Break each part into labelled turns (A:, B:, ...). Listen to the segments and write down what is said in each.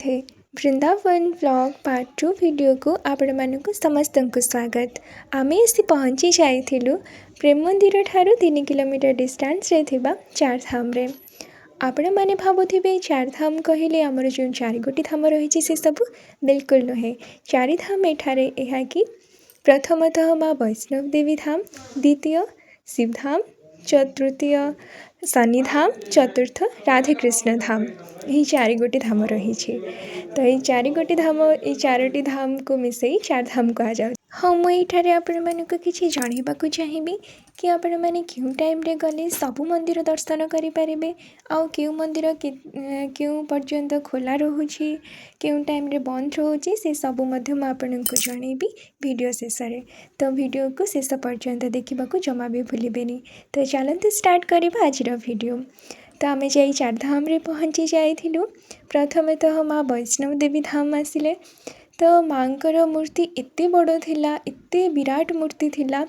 A: थे Vrindavan vlog part 2 video को आपण मानक समस्त को स्वागत। आमे आसी पहुँची जाइथिलु प्रेम मंदिर ठारू 3 किलोमीटर डिस्टेंस रे थिबा चारधाम रे। आपण माने भाबुथिबे चारधाम कहिले हमर जो चारिगोटी धाम रही से सब बिल्कुल नुहे। चारिधाम एठारे एहा कि प्रथमतः माँ वैष्णव देवी धाम, द्वितीय शिवधाम, चतुर्थीय शनिधाम, चतुर्थ राधाकृष्ण धाम, यही चारिगोटी धाम रही। तो ये चारिगोटी धाम ये चारोटी धाम को मिसई चार धाम कह जाए। हाँ मुझे आपण मानक किसी जनवाक चाहिए कि आपण मैंने क्यों टाइम रे गले सबू मंदिर दर्शन करें आउ क्यों मंदिर क्यों पर्यंत खोला रोचे क्यों टाइम रे बंद रोचे से सबू आपन को जनइबी वीडियो शेष में। तो वीडियो को शेष पर्यंत देखा जमा भी भूलें। तो चलते स्टार्ट करवा आज वीडियो। तो आम जा चारधाम रे पहुँची जाइलु। प्रथमतः माँ वैष्णव देवी धाम आसिले। तो माँकर मूर्ति एते बड़ थिला, एते विराट मूर्ति थिला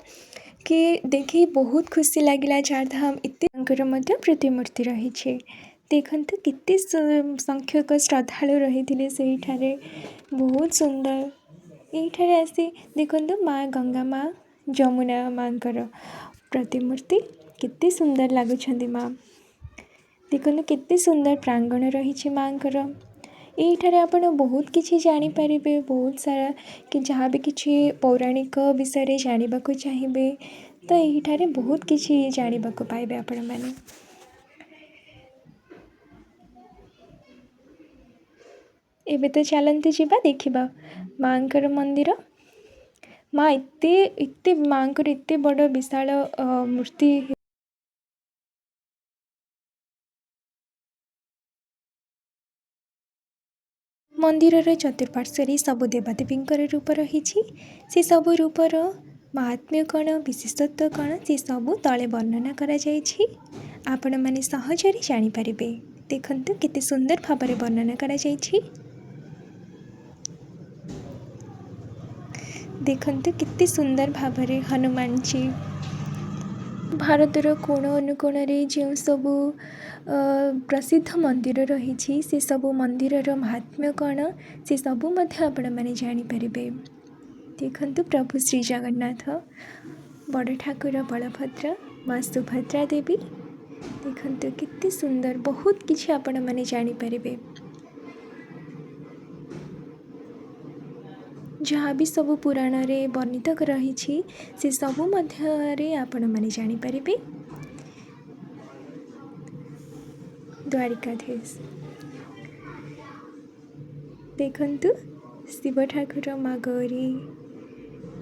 A: कि देखी बहुत खुशी लगिला। चारधाम एते माँकर मध्य प्रतिमूर्ति रही है। देखते कितने संख्यक श्रद्धालु रही थे, बहुत सुंदर। ये आसी देखु माँ गंगा माँ जमुना माँकर प्रतिमूर्ति कितने सुंदर लगुंट माँ। देखो केते सुंदर प्रांगण रही माँकर। यहीठारे आपण बहुत किसी जानीपर, बहुत सारा कि जहाँ भी किसी पौराणिक विषय जानवा चाहिए तो यहीठारे बहुत किसी जानवा पाइबे आपण मैंने। एबे तो चलते जीवा देखा माँकर मंदिर। माँ एते माँकर एते बड़ विशाल मूर्ति। मंदिर चतुर्पार्श्व सबु देवादेवी रूप रही। से सबु रूपर महात्म्य कौन विशेषत्व कौन से सबू तले वर्णना करा जाइछि। आपण माने सहजरे जानीपर। देखंतु केते सुंदर भाव में वर्णना करा जाइछि। देखंतु केते सुंदर भाव में हनुमान जी भारतर कोण अनुकोण जो सबू प्रसिद्ध मंदिर रही से सबू मंदिर महात्म्य कौन से सबू आपण मैंने जानीपर। देखंतु प्रभु श्री जगन्नाथ, बड़ ठाकुर बलभद्र, माँ सुभद्रा देवी। देखंतु कितने सुंदर, बहुत किसी आपण मैंने जानीपर। जहाँ भी सबू पुराण रे वर्णित रही से सबू मध्य आपण मैंने जानीपर। द्वारिकाधीश देखंतु शिव ठाकुर, माँ गौरी,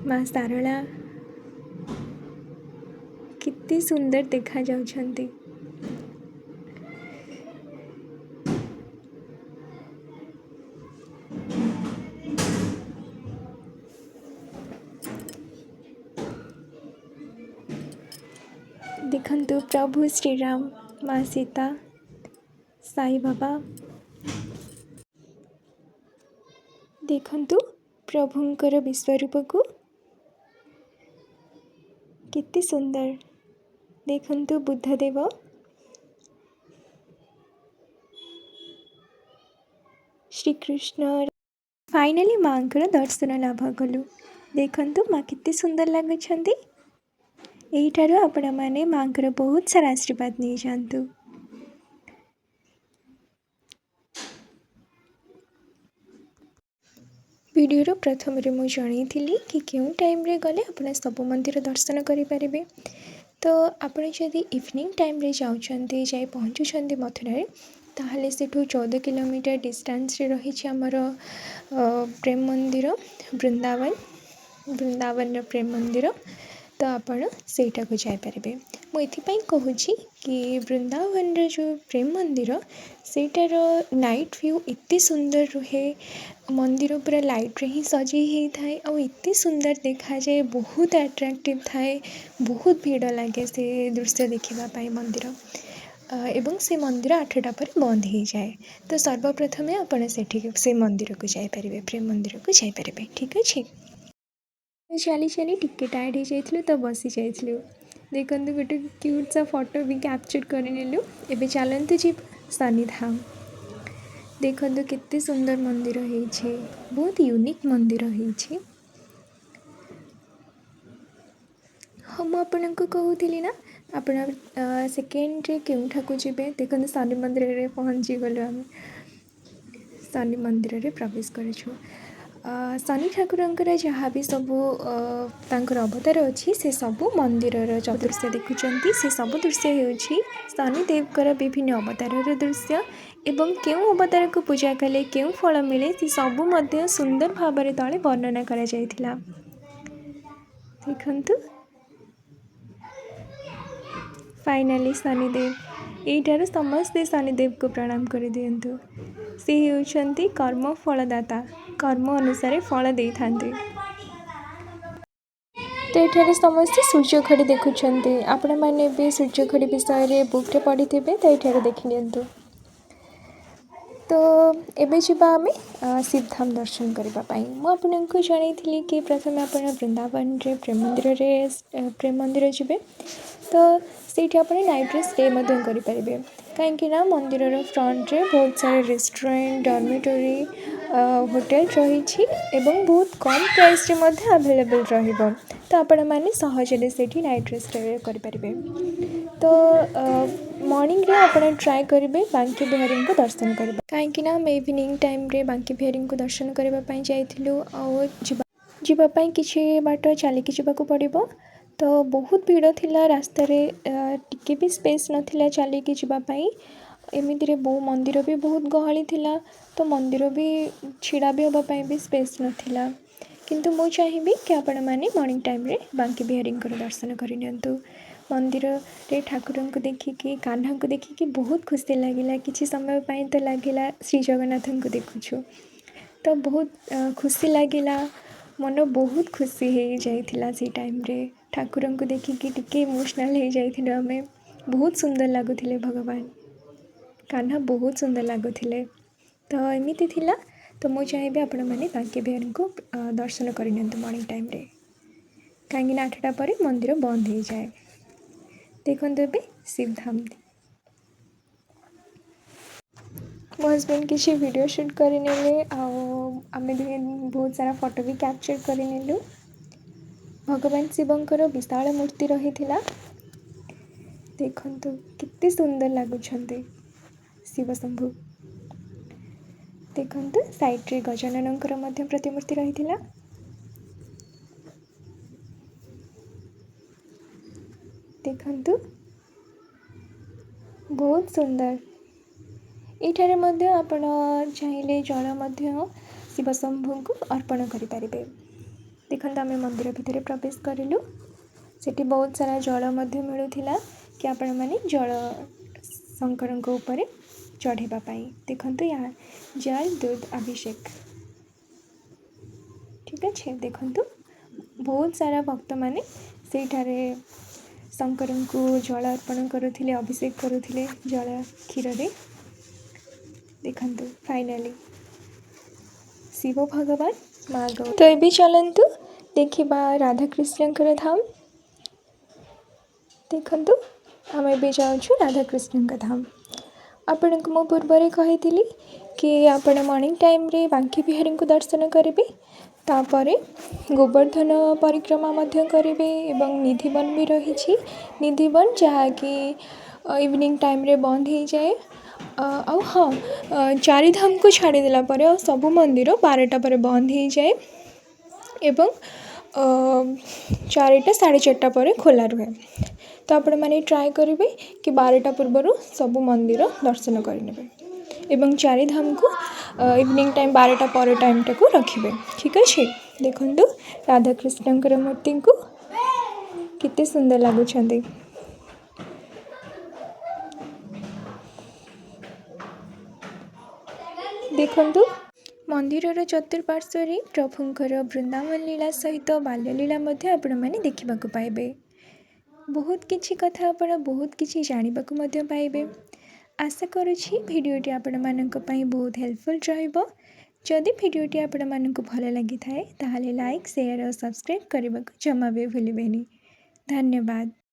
A: माँ सारला कितने सुंदर देखा जाउछंती। देखंतु प्रभु श्रीराम, माँ सीता, साई बाबा। देखंतु प्रभुंकर विश्वरूप को कितने सुंदर। देखंतु बुद्धदेव, श्रीकृष्ण। फाइनली माँ दर्शन लाभ कलु। देखंतु माँ कितने सुंदर लगुछंती। यहीठार आपण मैंने माँ बहुत सारा आशीर्वाद नहीं जातु। वीडियो प्रथम रे मुझे जनई कि क्यों टाइम रे गले अपना सब मंदिर दर्शन करें। तो आपण जदि इवनिंग टाइम रे जाउछंती जाई पहुँचुछंती मथुरा ताहले सेठू 14 किलोमीटर डिस्टेंस रे रही आमर प्रेम मंदिर वृंदावन प्रेम मंदिर। तो आपण सेटा को जापारे। मुझे कहूँ कि वृंदावन जो प्रेम मंदिर सेटार नाइट व्यू इतने सुंदर रुहे। मंदिर पूरा लाइट रे ही सजी होता है और इतने सुंदर देखा जाए, बहुत अट्रैक्टिव थाए, बहुत भीड़ लगे से दृश्य देखापी मंदिर। एवं से मंदिर 8टा पर बंद हो जाए। तो सर्वप्रथमे आपण से मंदिर को जापारे, प्रेम मंदिर को जापारे। ठीक अच्छे। चली चली टिके टायर्ड हो जाइलु तो बसी जाइलु। देखु गोटे क्यूट सा फोटो भी कैप्चर कर नेलु। एबे चलते जी शनिधाम। देखो केते सुंदर मंदिर है, बहुत यूनिक मंदिर है। हाँ मुझे कहूली ना आप सेकेंड केउठा को जी देखते शनि मंदिर में पहुँची गलु आम शनि मंदिर में प्रवेश कर शनि ठाकुर जहाँ भी सबू अवतार अच्छी से सबू मंदिर दृश्य देखुं से सब दृश्य होउछि शनिदेवकर विभिन्न अवतार दृश्य एवं केउं अवतार को पूजा कले केउं फल मिले से सबू मध्य सुंदर भाव तले वर्णना करा जायथिला। देखंतु फाइनाली शनिदेव यहीठार समस्ते शनिदेव को प्रणाम कर दियंतु। से होउछंती कर्म फलदाता, कर्म अनुसार फल दे थांते। तो ये समस्ते सूर्यखड़ी देखुं आपण मैंने भी सूर्यखड़ी विषय बुक रे पढ़ी थे तो ये देख नियंतु। तो एबे जीवा आमे सिद्धाम दर्शन करने मुझे जनई कि प्रथम आप वृंदावन रे प्रेम मंदिर जी तो सीठी आप नाइट रे स्टे करेंगे कहीं मंदिर फ्रंट रे बहुत सारे रेस्टोरेंट डॉर्मेटरी होटेल रही एवं बहुत कम प्राइस रे अवेलेबल रहिबो तो आपण मैंने सहजरे से नाइट रे स्टे करेंगे। तो मॉर्निंग रे आप ट्राए करेंगे बांकी बिहारी को दर्शन करने कहीं आम इवनिंग टाइम रे बांकी बिहारी को दर्शन करने जावाई किसी बाट चलिकी जावाक पड़ो तो बहुत भीड़ थिला रास्ता रे टिके भी स्पेस नथिला चलिकी जावाई एमिति बहु मंदिर भी बहुत गहली थिला तो मंदिर भी छिड़ा भी होगापाई भी स्पेस नथिला किंतु मु चाहिए कि आपण मैंने मॉर्निंग टाइम रे बांकी बिहारी दर्शन करनी मंदिर रे ठाकुर को देखिकी कान्हा को देखिकी बहुत खुशी लगिला किसी समय पाई तो लगिला श्री जगन्नाथ को देखुछु तो बहुत खुशी लगिला मन बहुत खुशी हो जाइथिला से टाइम रे ठाकुर को देखिकी टिके इमोशनल हो जाइथिलु आमे बहुत सुंदर लगुथिले भगवान कान्हा बहुत सुंदर लगुथिले तो एमिति थिला। तो मु चाहिए आपण मैंने बांकी बिहारी को दर्शन करनी मॉर्निंग टाइम रे कहीं 8टा पर मंदिर बंद हो जाए। देखते भी शिवधाम मो हजबैंड किसी वीडियो शूट करने आम बहुत सारा फोटो भी कैप्चर करनेलु भगवान शिवंकर विशाल मूर्ति रही देखंतु कितने सुंदर लगुंट शिवशंभु देखंतु साइड रे गजाननकर मध्य प्रतिमूर्ति रही देखंतु बहुत सुंदर एठारे मध्य आपण चाहिए जल शिवशंभु को अर्पण करें देखते आम मंदिर भितर प्रवेश करूँ सेठी बहुत सारा जल मिलूला कि आपण मैंने जल शंकर ऊपर चढ़ाई देखंतु यहाँ जल दूध अभिषेक ठीक अच्छे देखंतु बहुत सारा भक्त माने सेठारे शंकर को जल अर्पण करुथिले अभिषेक करुथिले जल क्षीर रे देखंतु फाइनाली शिव भगवान माँ गौ। तो ये चलतु देखा राधाकृष्ण धाम देखंतु आम ए जाऊँ राधाकृष्ण धाम आपण को मो पूर्व कही कि आपण मॉर्निंग टाइम रे बांकी बिहारी को दर्शन करेंगे तापरे गोवर्धन परिक्रमा मध्य करेंगे एवं निधिवन भी रही निधिवन जहाँकि इवनिंग टाइम रे बंद हो जाए हाँ चारिधाम को छाड़देला सबु मंदिर 12टा पर बंद हो जाए एवं 4टा 4:30 पर खोला रुहे तो आपण मैंने ट्राए करेंगे कि 12टा पूर्व सबु मंदिर दर्शन करेंगे एवं चारिधाम को इवनिंग टाइम 12टा पर टाइम टाक रखिए ठीक अच्छे। देखंतु राधाकृष्ण मूर्ति को कितने सुंदर लगुंट देखंतु मंदिर चतुर्पार्श्व प्रभुंकर वृंदावन लीला सहित बाल्यलीला आपण मैंने देखा पाइबे बहुत किछि कथा आपण बहुत किछि जानिबा को मध्य पाइबे। आशा करुछि भिडियोटी आपण मानक पई बहुत हेल्पफुल रहिबो जदि भिडियोटी आपण मानक भल लगी थाए ताहाले लाइक शेयर और सब्सक्राइब करने को जमा भी भूलिबेनी। धन्यवाद।